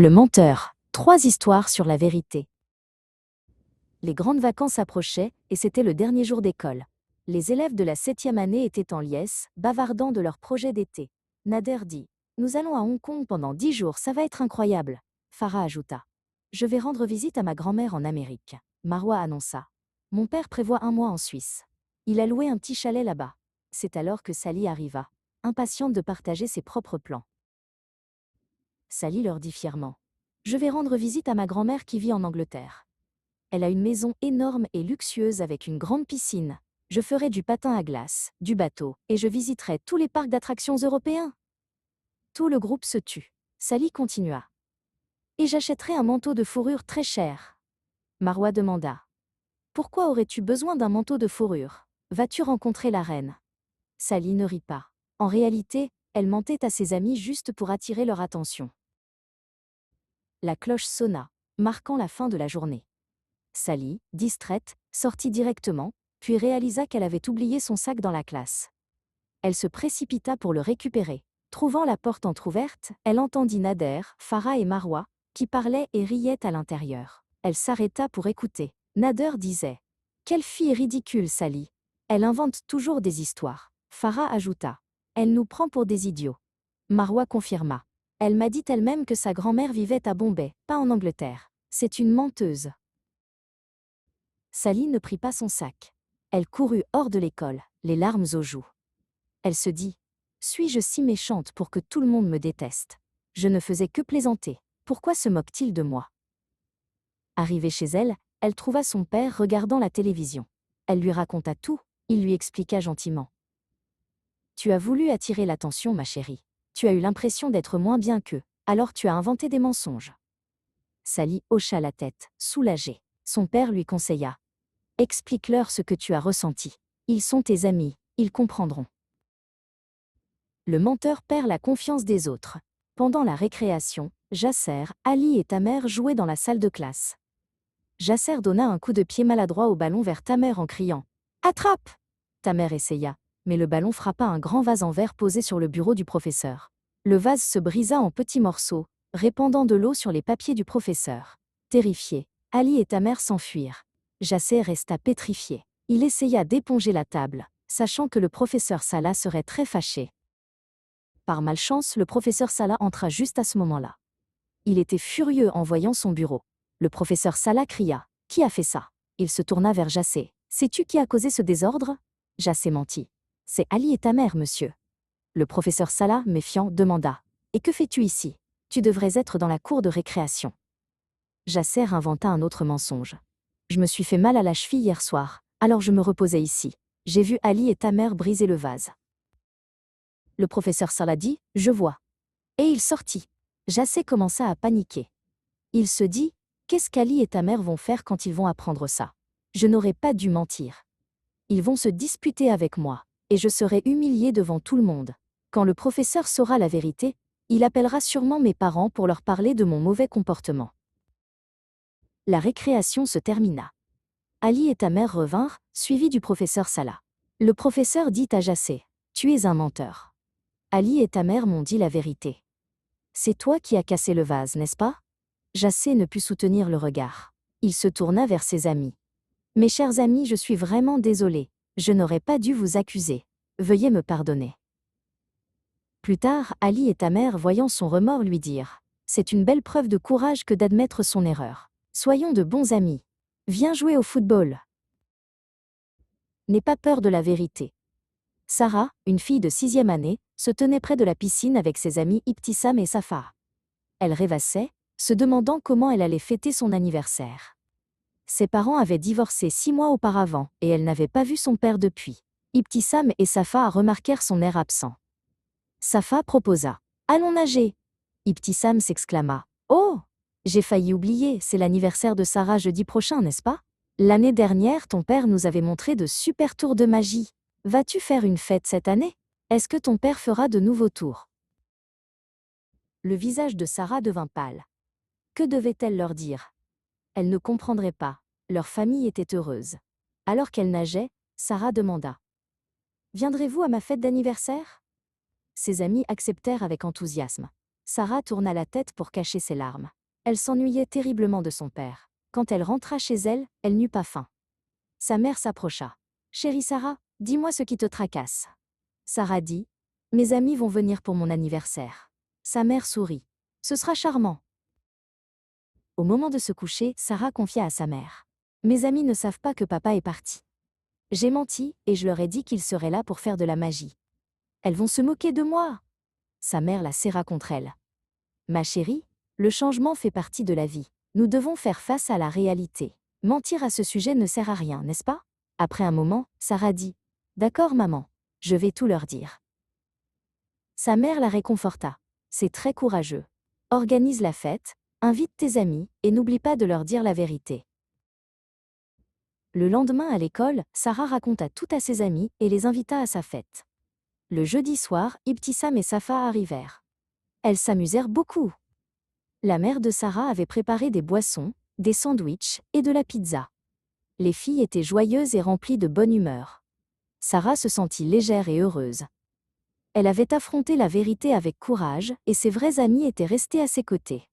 Le menteur. 3 histoires sur la vérité. Les grandes vacances approchaient et c'était le dernier jour d'école. Les élèves de la 7e année étaient en liesse, bavardant de leur projet d'été. Nader dit « Nous allons à Hong Kong pendant 10 jours, ça va être incroyable ». Farah ajouta « Je vais rendre visite à ma grand-mère en Amérique ». Marwa annonça « Mon père prévoit un mois en Suisse. Il a loué un petit chalet là-bas ». C'est alors que Sally arriva, impatiente de partager ses propres plans. Sally leur dit fièrement « Je vais rendre visite à ma grand-mère qui vit en Angleterre. Elle a une maison énorme et luxueuse avec une grande piscine. Je ferai du patin à glace, du bateau, et je visiterai tous les parcs d'attractions européens. » Tout le groupe se tut. Sally continua. « Et j'achèterai un manteau de fourrure très cher. » Marwa demanda. « Pourquoi aurais-tu besoin d'un manteau de fourrure? Vas-tu rencontrer la reine ?» Sally ne rit pas. En réalité, elle mentait à ses amis juste pour attirer leur attention. La cloche sonna, marquant la fin de la journée. Sally, distraite, sortit directement, puis réalisa qu'elle avait oublié son sac dans la classe. Elle se précipita pour le récupérer. Trouvant la porte entr'ouverte, elle entendit Nader, Farah et Marwa, qui parlaient et riaient à l'intérieur. Elle s'arrêta pour écouter. Nader disait « Quelle fille ridicule, Sally. Elle invente toujours des histoires. » Farah ajouta « Elle nous prend pour des idiots. » Marwa confirma « Elle m'a dit elle-même que sa grand-mère vivait à Bombay, pas en Angleterre. C'est une menteuse. » Sally ne prit pas son sac. Elle courut hors de l'école, les larmes aux joues. Elle se dit « Suis-je si méchante pour que tout le monde me déteste? Je ne faisais que plaisanter. Pourquoi se moque-t-il de moi ?» Arrivée chez elle, elle trouva son père regardant la télévision. Elle lui raconta tout, il lui expliqua gentiment. « Tu as voulu attirer l'attention, ma chérie. Tu as eu l'impression d'être moins bien qu'eux, alors tu as inventé des mensonges. » Sally hocha la tête, soulagée. Son père lui conseilla. « Explique-leur ce que tu as ressenti. Ils sont tes amis, ils comprendront. » Le menteur perd la confiance des autres. Pendant la récréation, Jasser, Ali et Tamer jouaient dans la salle de classe. Jasser donna un coup de pied maladroit au ballon vers Tamer en criant « Attrape !» Tamer essaya, mais le ballon frappa un grand vase en verre posé sur le bureau du professeur. Le vase se brisa en petits morceaux, répandant de l'eau sur les papiers du professeur. Terrifiés, Ali et Tamer s'enfuirent. Jasser resta pétrifié. Il essaya d'éponger la table, sachant que le professeur Salah serait très fâché. Par malchance, le professeur Salah entra juste à ce moment-là. Il était furieux en voyant son bureau. Le professeur Salah cria « Qui a fait ça ?» Il se tourna vers Jasser. « Sais-tu qui a causé ce désordre ?» Jasser mentit. « C'est Ali et Tamer, monsieur. » Le professeur Salah, méfiant, demanda « Et que fais-tu ici? Tu devrais être dans la cour de récréation. » Jasser inventa un autre mensonge. « Je me suis fait mal à la cheville hier soir, alors je me reposais ici. J'ai vu Ali et Tamer briser le vase. » Le professeur Salah dit « Je vois. » Et il sortit. Jasser commença à paniquer. Il se dit « Qu'est-ce qu'Ali et Tamer vont faire quand ils vont apprendre ça? Je n'aurais pas dû mentir. Ils vont se disputer avec moi, et je serai humilié devant tout le monde. Quand le professeur saura la vérité, il appellera sûrement mes parents pour leur parler de mon mauvais comportement. » La récréation se termina. Ali et Tamer revinrent, suivis du professeur Salah. Le professeur dit à Jasser « Tu es un menteur. Ali et Tamer m'ont dit la vérité. C'est toi qui as cassé le vase, n'est-ce pas ?» Jasser ne put soutenir le regard. Il se tourna vers ses amis. « Mes chers amis, je suis vraiment désolé. Je n'aurais pas dû vous accuser. Veuillez me pardonner. » Plus tard, Ali et Tamer, voyant son remords, lui dirent « C'est une belle preuve de courage que d'admettre son erreur. Soyons de bons amis. Viens jouer au football. » N'aie pas peur de la vérité. Sarah, une fille de 6e année, se tenait près de la piscine avec ses amis Ibtissam et Safa. Elle rêvassait, se demandant comment elle allait fêter son anniversaire. Ses parents avaient divorcé 6 mois auparavant et elle n'avait pas vu son père depuis. Ibtissam et Safa remarquèrent son air absent. Safa proposa « Allons nager !» Ibtissam s'exclama « Oh, j'ai failli oublier, c'est l'anniversaire de Sarah jeudi prochain, n'est-ce pas? L'année dernière, ton père nous avait montré de super tours de magie. Vas-tu faire une fête cette année? Est-ce que ton père fera de nouveaux tours ?» Le visage de Sarah devint pâle. Que devait-elle leur dire? Elle ne comprendrait pas. Leur famille était heureuse. Alors qu'elle nageait, Sarah demanda « Viendrez-vous à ma fête d'anniversaire ?» Ses amis acceptèrent avec enthousiasme. Sarah tourna la tête pour cacher ses larmes. Elle s'ennuyait terriblement de son père. Quand elle rentra chez elle, elle n'eut pas faim. Sa mère s'approcha. « Chérie Sarah, dis-moi ce qui te tracasse. » Sarah dit, « Mes amis vont venir pour mon anniversaire. » Sa mère sourit. « Ce sera charmant. » Au moment de se coucher, Sarah confia à sa mère. « Mes amis ne savent pas que papa est parti. J'ai menti, et je leur ai dit qu'il serait là pour faire de la magie. Elles vont se moquer de moi. » Sa mère la serra contre elle. « Ma chérie, le changement fait partie de la vie. Nous devons faire face à la réalité. Mentir à ce sujet ne sert à rien, n'est-ce pas ?» Après un moment, Sarah dit, « D'accord maman, je vais tout leur dire. » Sa mère la réconforta. « C'est très courageux. Organise la fête, invite tes amis, et n'oublie pas de leur dire la vérité. » Le lendemain à l'école, Sarah raconta tout à ses amis et les invita à sa fête. Le jeudi soir, Ibtissam et Safa arrivèrent. Elles s'amusèrent beaucoup. La mère de Sarah avait préparé des boissons, des sandwichs et de la pizza. Les filles étaient joyeuses et remplies de bonne humeur. Sarah se sentit légère et heureuse. Elle avait affronté la vérité avec courage et ses vrais amis étaient restés à ses côtés.